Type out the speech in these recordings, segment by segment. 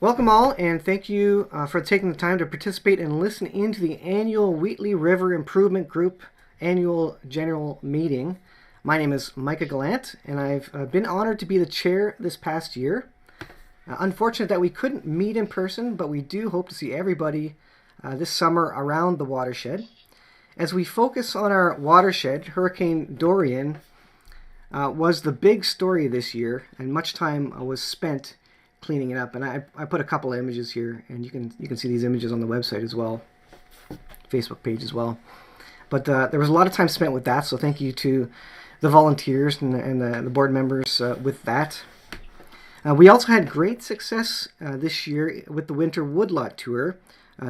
Welcome all, and thank you for taking the time to participate and listen into the annual Wheatley River Improvement Group annual general meeting. My name is Micah Gallant, and I've been honored to be the chair this past year. Unfortunate that we couldn't meet in person, but we do hope to see everybody this summer around the watershed. As we focus on our watershed, Hurricane Dorian was the big story this year, and much time was spent cleaning it up. And I put a couple of images here, and you can see these images on the website as well, Facebook page as well. But there was a lot of time spent with that, so thank you to the volunteers and the board members with that. We also had great success this year with the Winter Woodlot Tour,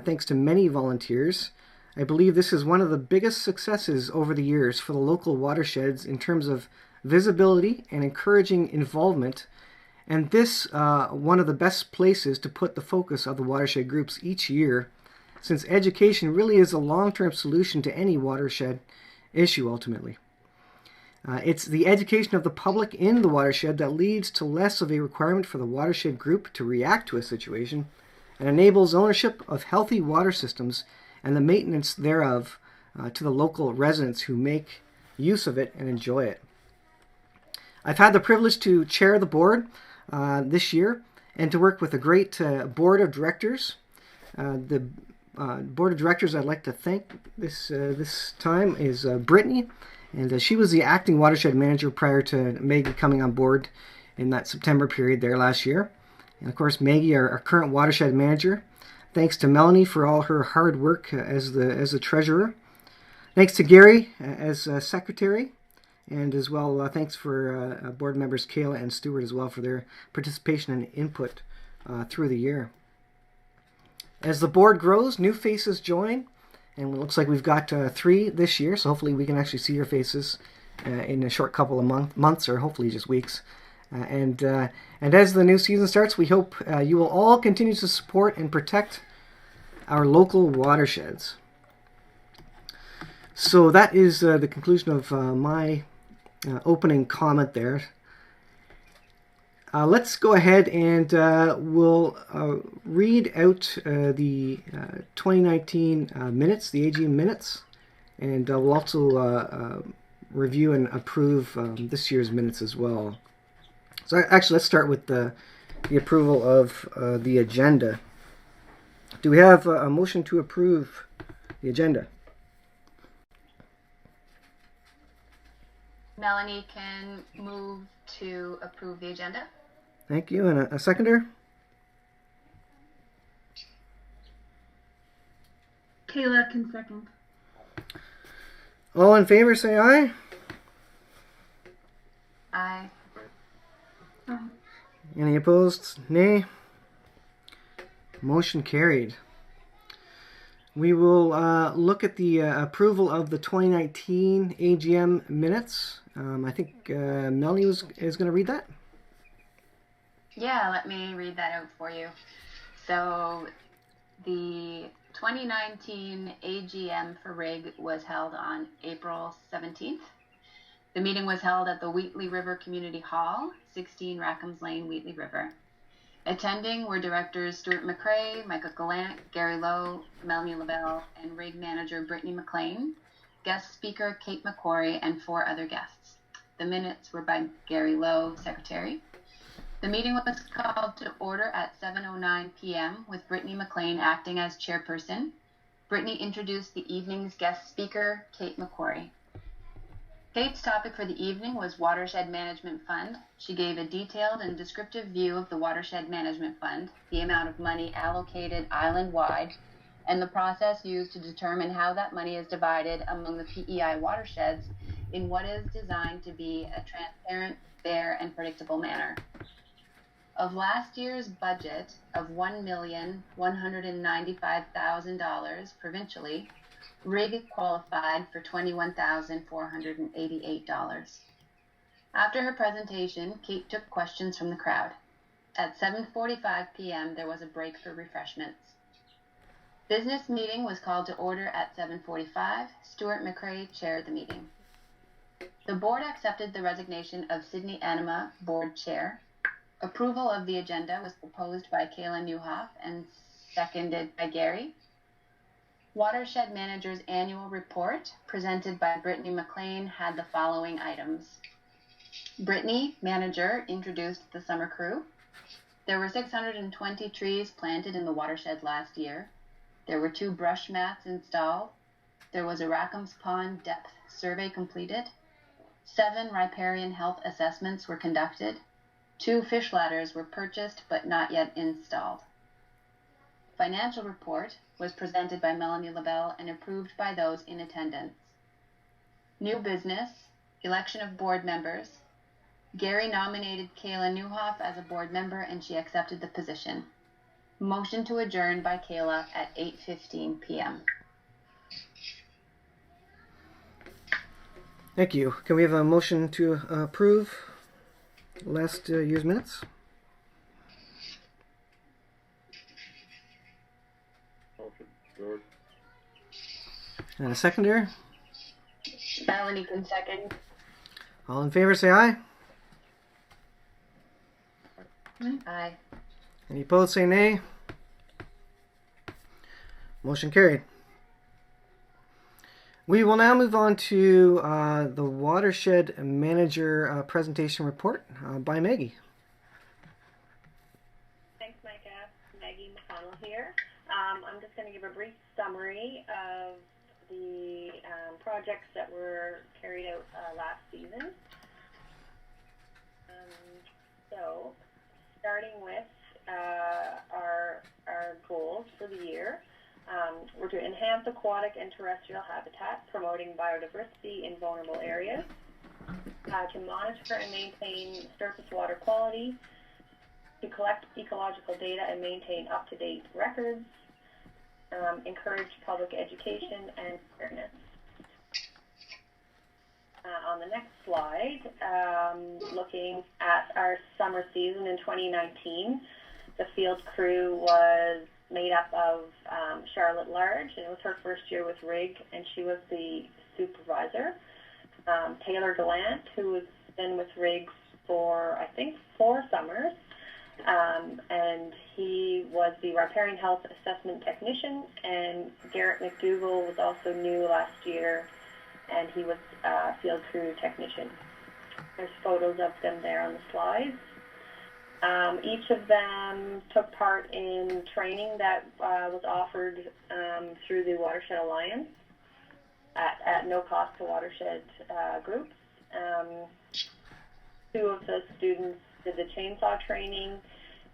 thanks to many volunteers. I believe this is one of the biggest successes over the years for the local watersheds in terms of visibility and encouraging involvement. And this one of the best places to put the focus of the watershed groups each year, since education really is a long-term solution to any watershed issue ultimately. It's the education of the public in the watershed that leads to less of a requirement for the watershed group to react to a situation and enables ownership of healthy water systems and the maintenance thereof to the local residents who make use of it and enjoy it. I've had the privilege to chair the board this year and to work with a great board of directors. The board of directors I'd like to thank this time is Brittany, and she was the acting watershed manager prior to Maggie coming on board in that September period there last year. And of course Maggie, our current watershed manager. Thanks to Melanie for all her hard work as the treasurer. Thanks to Gary as secretary. And as well, thanks for board members Kayla and Stuart as well for their participation and input through the year. As the board grows, new faces join, and it looks like we've got 3 this year, so hopefully we can actually see your faces in a short couple of months or hopefully just weeks. And as the new season starts, we hope you will all continue to support and protect our local watersheds. So that is the conclusion of my opening comment there. Let's go ahead and we'll read out the 2019 minutes, the AGM minutes, and we'll also review and approve this year's minutes as well. So actually, let's start with the approval of the agenda. Do we have a motion to approve the agenda? Melanie can move to approve the agenda. Thank you. And a seconder? Kayla can second. All in favor, say aye. Aye. Any opposed? Nay. Motion carried. We will look at the approval of the 2019 AGM minutes. I think Melanie is going to read that. Yeah, let me read that out for you. So the 2019 AGM for RIG was held on April 17th. The meeting was held at the Wheatley River Community Hall, 16 Rackham's Lane, Wheatley River. Attending were directors Stuart McCrae, Micah Gallant, Gary Lowe, Melanie Lavelle, and RIG manager Brittany McLean, guest speaker Kate McQuarrie, and 4 other guests. The minutes were by Gary Lowe, secretary. The meeting was called to order at 7:09 p.m. with Brittany McLean acting as chairperson. Brittany introduced the evening's guest speaker, Kate McQuarrie. Kate's topic for the evening was Watershed Management Fund. She gave a detailed and descriptive view of the Watershed Management Fund, the amount of money allocated island-wide, and the process used to determine how that money is divided among the PEI watersheds in what is designed to be a transparent, fair, and predictable manner. Of last year's budget of $1,195,000 provincially, RIG qualified for $21,488. After her presentation, Kate took questions from the crowd. At 7:45 p.m., there was a break for refreshments. Business meeting was called to order at 7:45. Stuart McCrae chaired the meeting. The board accepted the resignation of Sydney Anima, board chair. Approval of the agenda was proposed by Kayla Newhoff and seconded by Gary. Watershed Manager's annual report, presented by Brittany McLean, had the following items. Brittany, Manager, introduced the summer crew. There were 620 trees planted in the watershed last year. There were 2 brush mats installed. There was a Rackham's Pond depth survey completed. 7 riparian health assessments were conducted. 2 fish ladders were purchased but not yet installed. Financial report was presented by Melanie LaBelle and approved by those in attendance. New business, election of board members. Gary nominated Kayla Newhoff as a board member and she accepted the position. Motion to adjourn by Kayla at 8:15 p.m. Thank you. Can we have a motion to approve last year's minutes? And a seconder? Melanie can second. All in favor, say aye. Aye. Any opposed, say nay. Motion carried. We will now move on to the Watershed Manager presentation report by Maggie. Thanks, Micah. Maggie McConnell here. I'm just going to give a brief summary of the projects that were carried out last season. So, starting with our goals for the year. We're to enhance aquatic and terrestrial habitat, promoting biodiversity in vulnerable areas, to monitor and maintain surface water quality, to collect ecological data and maintain up-to-date records, encourage public education and awareness. On the next slide, looking at our summer season in 2019, the field crew was made up of Charlotte Large, and it was her first year with RIG, and she was the supervisor. Taylor Gallant, who has been with RIG for, I think, 4 summers, and he was the riparian health assessment technician, and Garrett McDougall was also new last year, and he was a field crew technician. There's photos of them there on the slides. Each of them took part in training that was offered through the Watershed Alliance at no cost to Watershed groups. 2 of the students did the chainsaw training,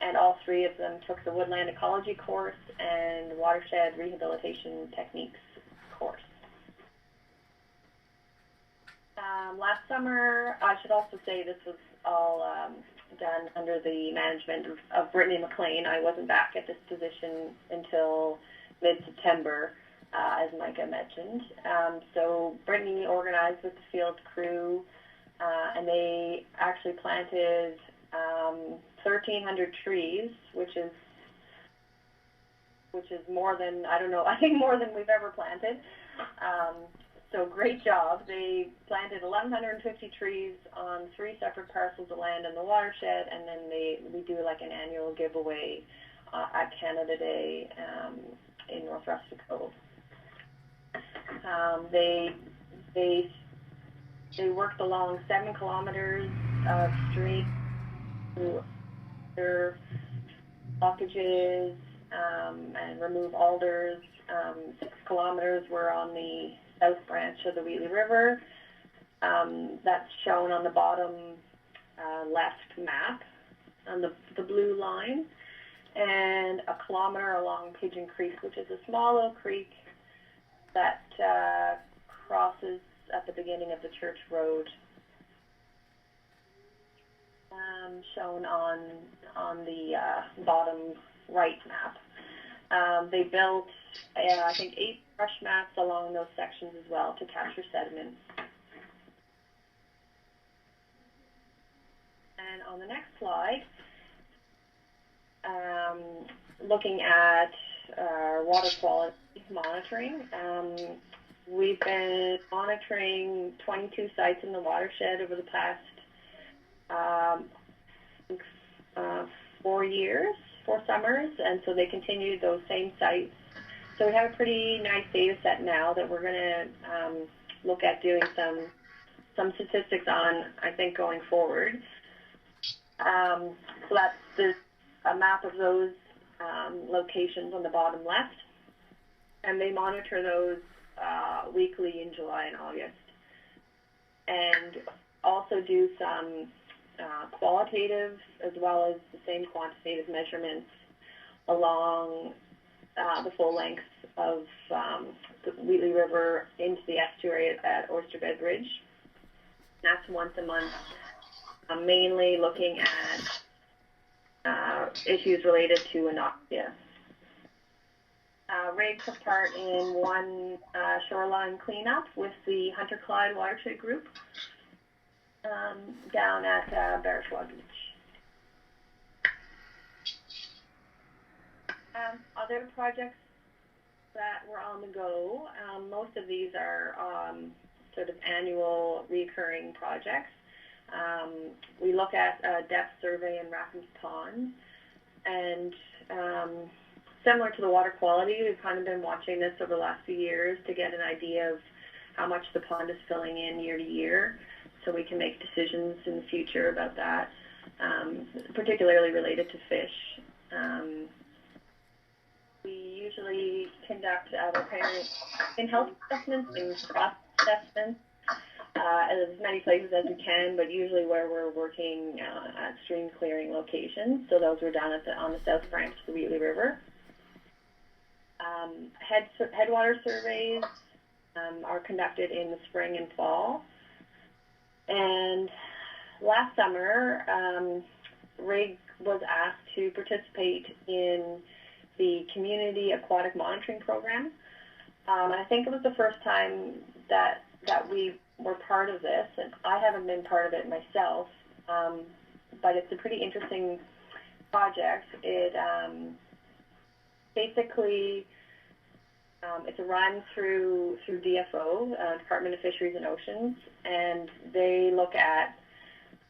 and all 3 of them took the Woodland Ecology course and Watershed Rehabilitation Techniques course. Last summer, I should also say this was all done under the management of Brittany McLean. I wasn't back at this position until mid-September, as Micah mentioned. So Brittany organized with the field crew, and they actually planted 1,300 trees, which is more than, I think more than we've ever planted. So great job. They planted 1,150 trees on 3 separate parcels of land in the watershed, and then we do like an annual giveaway at Canada Day in North Rustic Cove. They worked along 7 kilometers of stream to clear blockages and remove alders. 6 kilometers were on the south branch of the Wheatley River. That's shown on the bottom left map on the blue line, and 1 kilometer along Pigeon Creek, which is a small little creek that crosses at the beginning of the church road, shown on the bottom right map. They built, I think, 8 brush mats along those sections as well to capture sediments. And on the next slide, looking at water quality monitoring, we've been monitoring 22 sites in the watershed over the past 4 summers, and so they continued those same sites. So we have a pretty nice data set now that we're going to look at doing some statistics on, I think, going forward. So that's a map of those locations on the bottom left, and they monitor those weekly in July and August, and also do some qualitative as well as the same quantitative measurements along the full length of the Wheatley River into the estuary at Oysterbed Ridge. That's once a month, mainly looking at issues related to anoxia. RIG took part in one shoreline cleanup with the Hunter Clyde Watershed group down at Barishwa Beach. Other projects that were on the go, most of these are sort of annual recurring projects. We look at a depth survey in Rackham's Pond, and similar to the water quality, we've kind of been watching this over the last few years to get an idea of how much the pond is filling in year to year, so we can make decisions in the future about that, particularly related to fish. We usually conduct repairing in-health assessments and cross assessments at as many places as we can, but usually where we're working at stream clearing locations. So those were done on the south branch of the Wheatley River. Headwater surveys are conducted in the spring and fall. And last summer, RIG was asked to participate in the Community Aquatic Monitoring Program. And I think it was the first time that we were part of this, and I haven't been part of it myself, but it's a pretty interesting project. It basically, it's a run through DFO, Department of Fisheries and Oceans, and they look at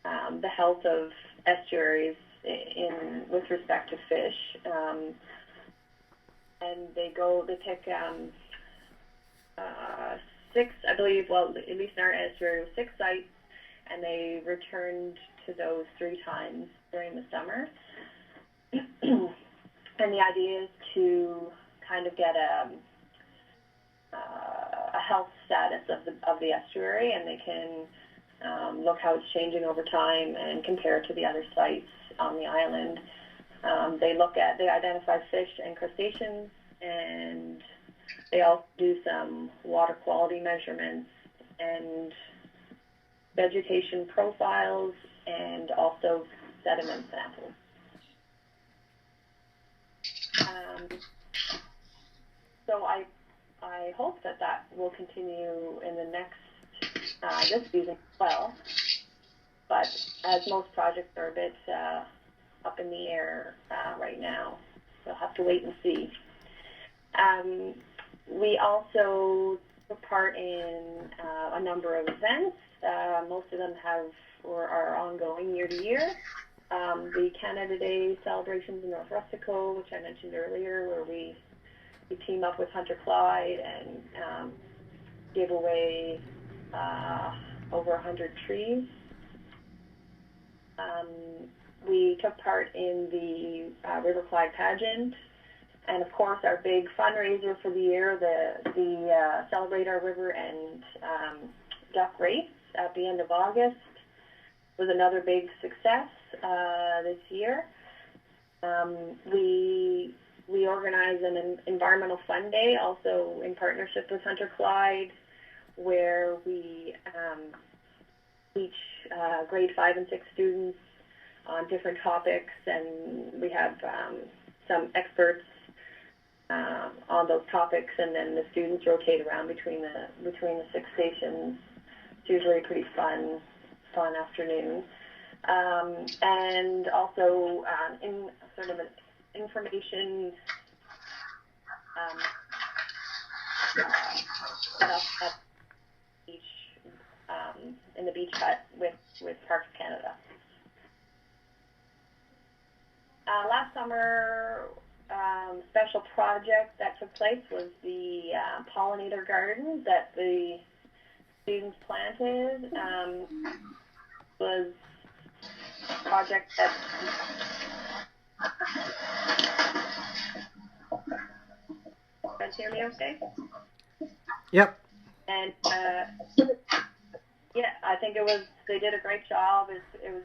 the health of estuaries with respect to fish. And they pick 6, I believe, well, at least in our estuary, 6 sites, and they returned to those 3 times during the summer. And the idea is to kind of get a health status of the estuary, and they can look how it's changing over time and compare it to the other sites on the island. They identify fish and crustaceans, and they also do some water quality measurements and vegetation profiles, and also sediment samples. So I hope that will continue in the next this season as well. But as most projects are a bit up in the air right now, we'll have to wait and see. We also took part in a number of events. Most of them are ongoing year to year. The Canada Day celebrations in North Rustico, which I mentioned earlier, where we team up with Hunter Clyde and give away over 100 trees. We took part in the River Clyde pageant, and of course our big fundraiser for the year, the Celebrate Our River and Duck Race at the end of August, was another big success this year. We organize an Environmental Fun Day, also in partnership with Hunter Clyde, where we teach grade 5 and 6 students on different topics, and we have some experts on those topics, and then the students rotate around between the 6 stations. It's usually a pretty fun afternoon. And also in sort of an information set up at the beach, in the beach hut with Parks Canada. last summer, special project that took place was the pollinator garden that the students planted. Was a project that you guys hear me okay? Yep. And yeah, I think they did a great job. It was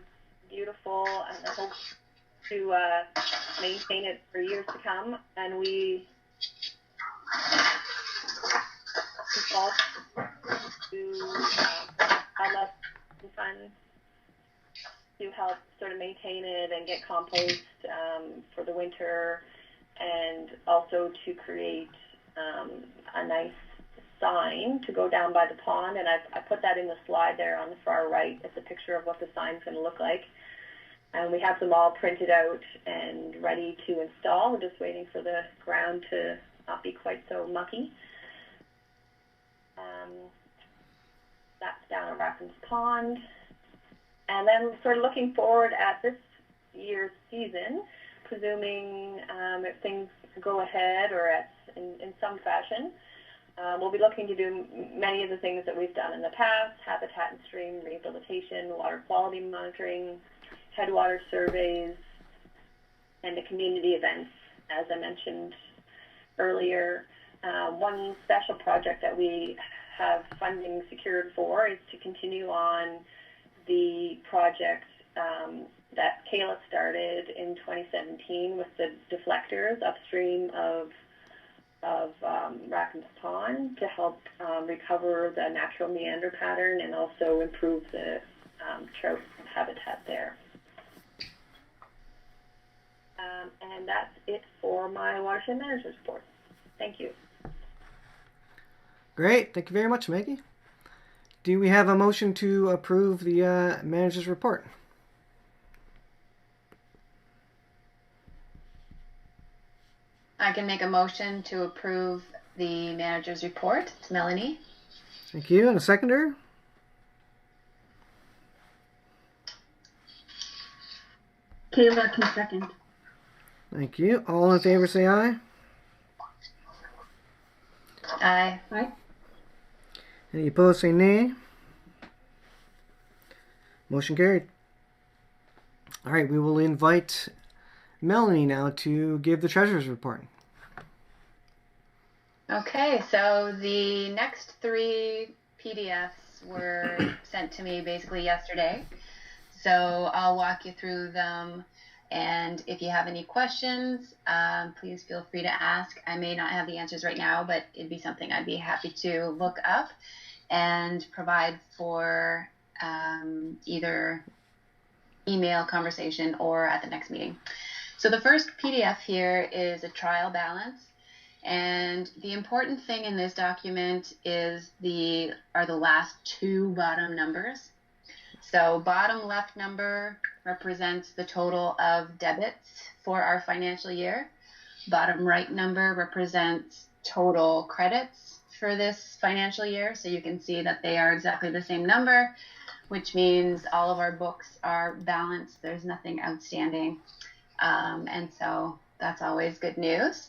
beautiful, and I hope to maintain it for years to come. And we involved to wildlife fund to help sort of maintain it and get compost for the winter, and also to create a nice sign to go down by the pond. And I put that in the slide there on the far right. It's a picture of what the sign's going to look like. And we have them all printed out and ready to install. We're just waiting for the ground to not be quite so mucky. That's down at Rackham's Pond. And then sort of looking forward at this year's season, presuming if things go ahead or in some fashion, we'll be looking to do many of the things that we've done in the past: habitat and stream rehabilitation, water quality monitoring, headwater surveys, and the community events, as I mentioned earlier. One special project that we have funding secured for is to continue on the project that Kayla started in 2017 with the deflectors upstream of Rackham's Pond to help recover the natural meander pattern and also improve the trout habitat there. And that's it for my Watershed Manager's Report. Thank you. Great. Thank you very much, Maggie. Do we have a motion to approve the Manager's Report? I can make a motion to approve the Manager's Report. It's Melanie. Thank you. And a seconder? Kayla can second. Thank you. All in favor say aye. Aye. Aye. Any opposed say nay. Motion carried. All right, we will invite Melanie now to give the Treasurer's Report. Okay, so the next 3 PDFs were sent to me basically yesterday. So I'll walk you through them. And if you have any questions, please feel free to ask. I may not have the answers right now, but it'd be something I'd be happy to look up and provide for either email conversation or at the next meeting. So the first PDF here is a trial balance. And the important thing in this document are the last 2 bottom numbers. So bottom left number represents the total of debits for our financial year. Bottom right number represents total credits for this financial year. So you can see that they are exactly the same number, which means all of our books are balanced. There's nothing outstanding. And so that's always good news.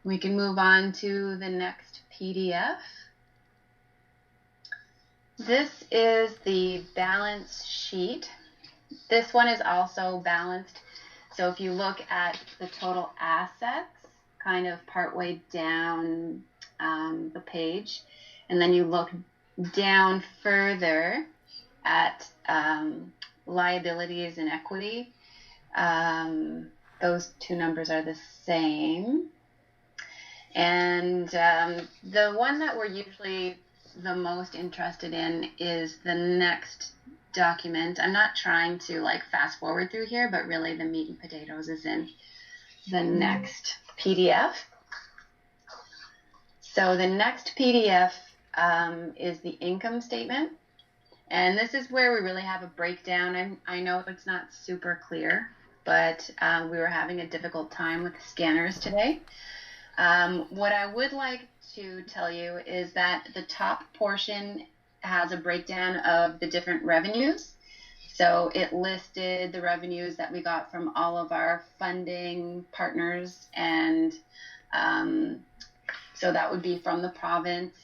We can move on to the next PDF. This is the balance sheet. This one is also balanced. So if you look at the total assets, kind of partway down the page, and then you look down further at liabilities and equity, those 2 numbers are the same. And the one that we're usually the most interested in is the next document. I'm not trying to fast forward through here, but really the meat and potatoes is in the next PDF. So the next PDF is the income statement. And this is where we really have a breakdown. I know it's not super clear, but we were having a difficult time with the scanners today. What I would like to tell you is that the top portion has a breakdown of the different revenues. So it listed the revenues that we got from all of our funding partners, and so that would be from the province,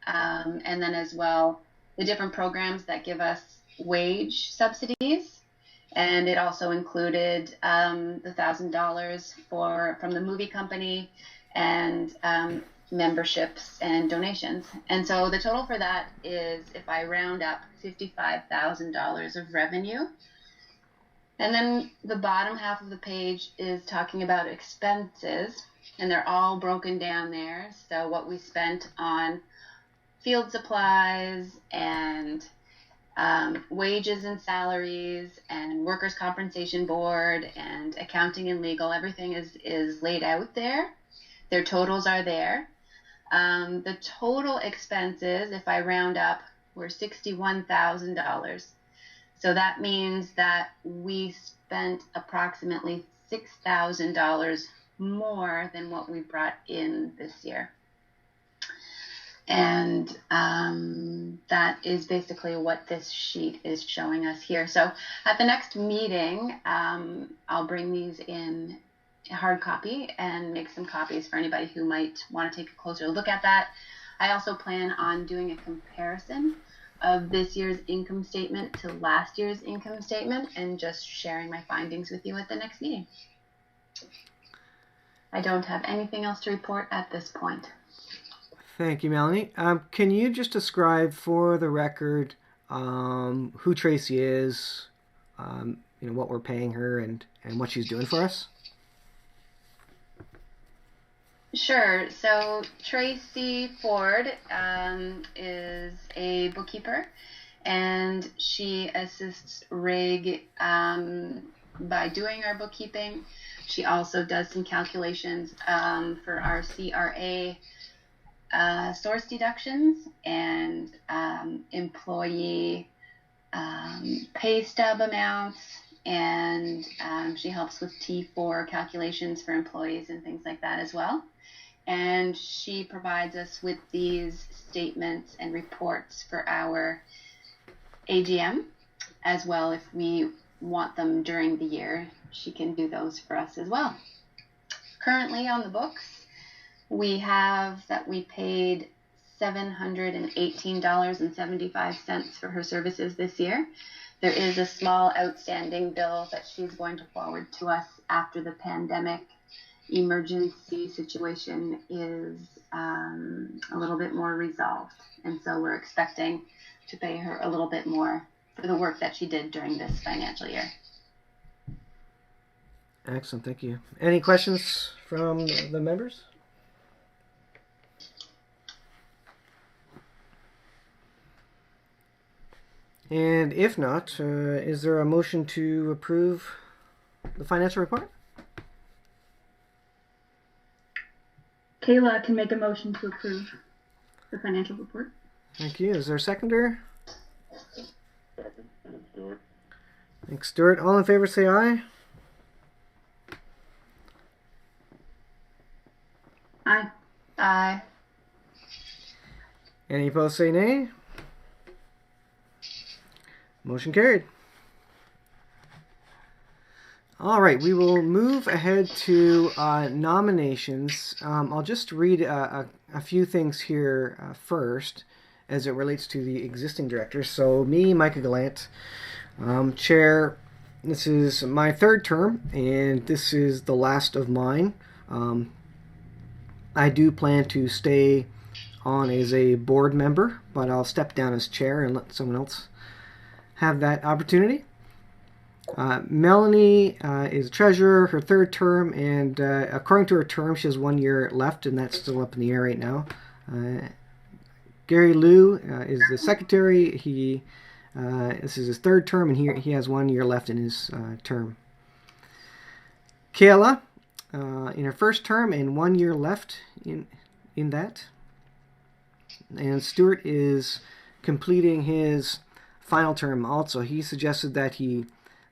and then as well the different programs that give us wage subsidies. And it also included the $1,000 from the movie company, and memberships and donations. And so the total for that is, if I round up, $55,000 of revenue. And then the bottom half of the page is talking about expenses, and they're all broken down there. So what we spent on field supplies and wages and salaries and workers' compensation board and accounting and legal, everything is laid out there. Their totals are there. The total expenses, if I round up, were $61,000. So that means that we spent approximately $6,000 more than what we brought in this year. And that is basically what this sheet is showing us here. So at the next meeting, I'll bring these in hard copy and make some copies for anybody who might want to take a closer look at that. I also plan on doing a comparison of this year's income statement to last year's income statement and just sharing my findings with you at the next meeting. I don't have anything else to report at this point. Thank you, Melanie. Can you just describe for the record who Tracy is, what we're paying her and what she's doing for us? Sure. So Tracy Ford is a bookkeeper, and she assists Rig by doing our bookkeeping. She also does some calculations for our CRA source deductions and employee pay stub amounts, and she helps with T4 calculations for employees and things like that as well. And she provides us with these statements and reports for our AGM as well. If we want them during the year, she can do those for us as well. Currently on the books, we have that we paid $718.75 for her services this year. There is a small outstanding bill that she's going to forward to us after the pandemic emergency situation is a little bit more resolved. And so we're expecting to pay her a little bit more for the work that she did during this financial year. Excellent, thank you. Any questions from the members? And if not, is there a motion to approve the financial report? Kayla can make a motion to approve the financial report. Thank you. Is there a seconder? Thanks, Stuart. All in favor say aye. Aye. Aye. Any opposed say nay. Motion carried. All right, we will move ahead to nominations. I'll just read a few things here first as it relates to the existing directors. So me, Micah Gallant, chair. This is my third term, and this is the last of mine. I do plan to stay on as a board member, but I'll step down as chair and let someone else have that opportunity. Melanie is treasurer, her third term, and according to her term, she has 1 year left, and that's still up in the air right now. Gary Liu is the secretary. This is his third term, and he has 1 year left in his term. Kayla, in her first term, and 1 year left in that. And Stuart is completing his final term also. He suggested that he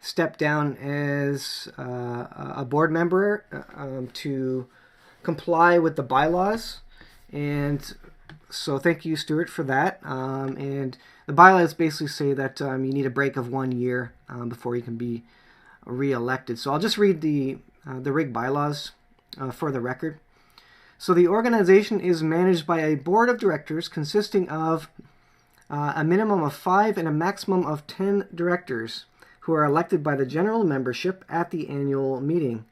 step down as a board member to comply with the bylaws, and So thank you, Stuart, for that. And the bylaws basically say that you need a break of 1 year before you can be re-elected. So I'll just read the RIG bylaws for the record. So the organization is managed by a board of directors consisting of a minimum of 5 and a maximum of 10 directors who are elected by the general membership at the annual meeting.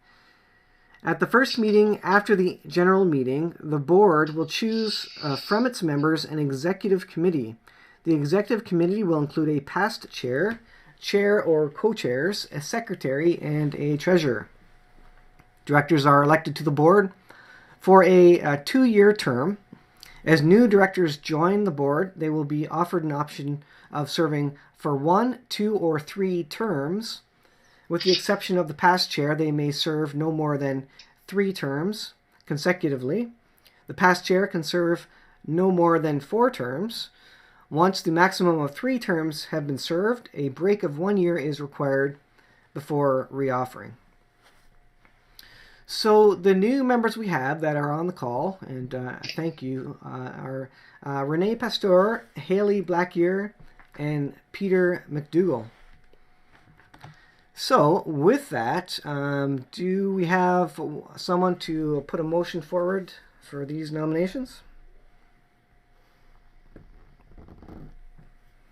At the first meeting after the general meeting, the board will choose from its members an executive committee. The executive committee will include a past chair, chair or co-chairs, a secretary, and a treasurer. Directors are elected to the board for a 2-year term. As new directors join the board, they will be offered an option of serving for 1, 2, or 3 terms. With the exception of the past chair, they may serve no more than 3 terms consecutively. The past chair can serve no more than 4 terms. Once the maximum of 3 terms have been served, a break of 1 year is required before reoffering. So the new members we have that are on the call, and thank you, are Renee Pasteur, Haley Blackear, and Peter McDougall. So with that, do we have someone to put a motion forward for these nominations?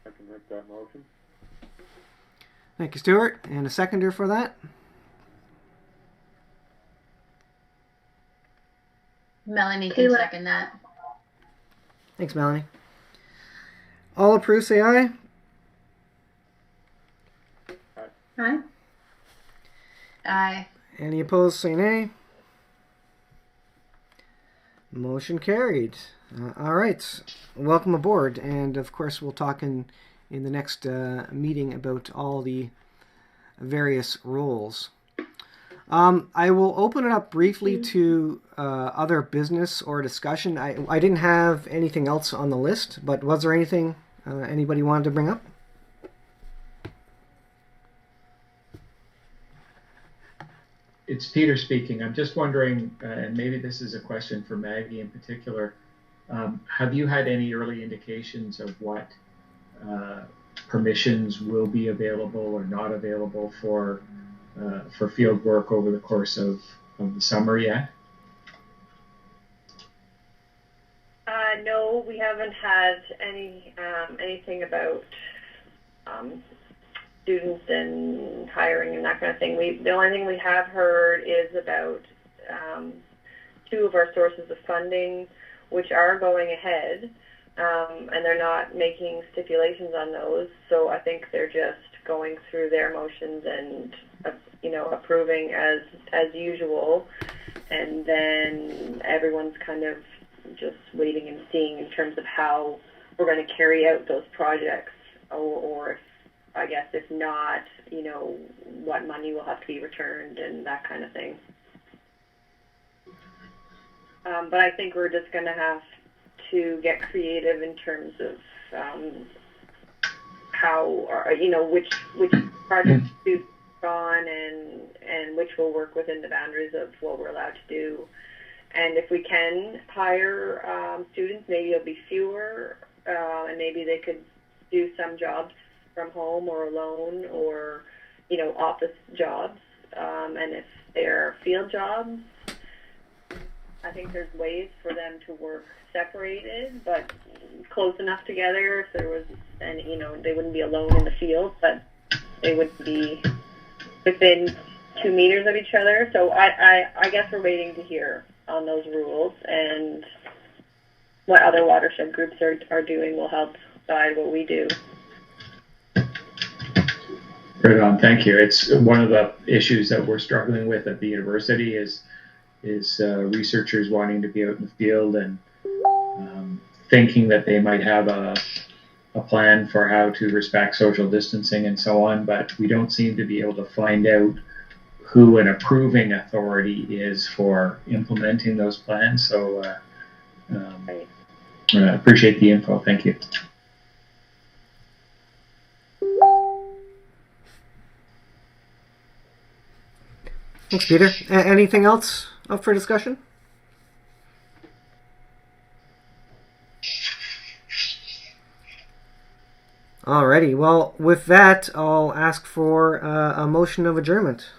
I can make that motion. Thank you, Stuart. And a seconder for that? Melanie can second that. Thanks, Melanie. All approve, say aye. Aye. Aye. Any opposed, say nay. Motion carried. All right. Welcome aboard. And, of course, we'll talk in the next meeting about all the various roles. I will open it up briefly to other business or discussion. I didn't have anything else on the list, but was there anything anybody wanted to bring up? It's Peter speaking. I'm just wondering, and maybe this is a question for Maggie in particular, have you had any early indications of what permissions will be available or not available for field work over the course of the summer yet? No, we haven't had anything about students and hiring and that kind of thing. The only thing we have heard is about 2 of our sources of funding, which are going ahead, and they're not making stipulations on those. So I think they're just going through their motions and approving as usual, and then everyone's kind of just waiting and seeing in terms of how we're going to carry out those projects, or if, I guess, if not, what money will have to be returned and that kind of thing. But I think we're just going to have to get creative in terms of how, which projects to on and which will work within the boundaries of what we're allowed to do. And if we can hire students, maybe it'll be fewer, and maybe they could do some jobs from home or alone, or office jobs. And if they're field jobs, I think there's ways for them to work separated, but close enough together. If there was, and they wouldn't be alone in the field, but they would be within 2 meters of each other. So I guess we're waiting to hear on those rules, and what other watershed groups are doing will help guide what we do. Right on, thank you. It's one of the issues that we're struggling with at the university is researchers wanting to be out in the field and thinking that they might have a plan for how to respect social distancing and so on, but we don't seem to be able to find out who an approving authority is for implementing those plans. So I appreciate the info. Thank you. Thanks, Peter. Anything else up for discussion? Alrighty. Well, with that, I'll ask for a motion of adjournment.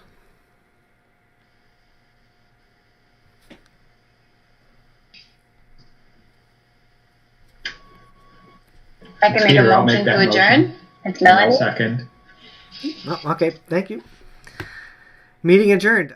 I can make a Peter, I'll motion make to that adjourn. motion. It's And I'll Melanie. second. Oh, okay, thank you. Meeting adjourned.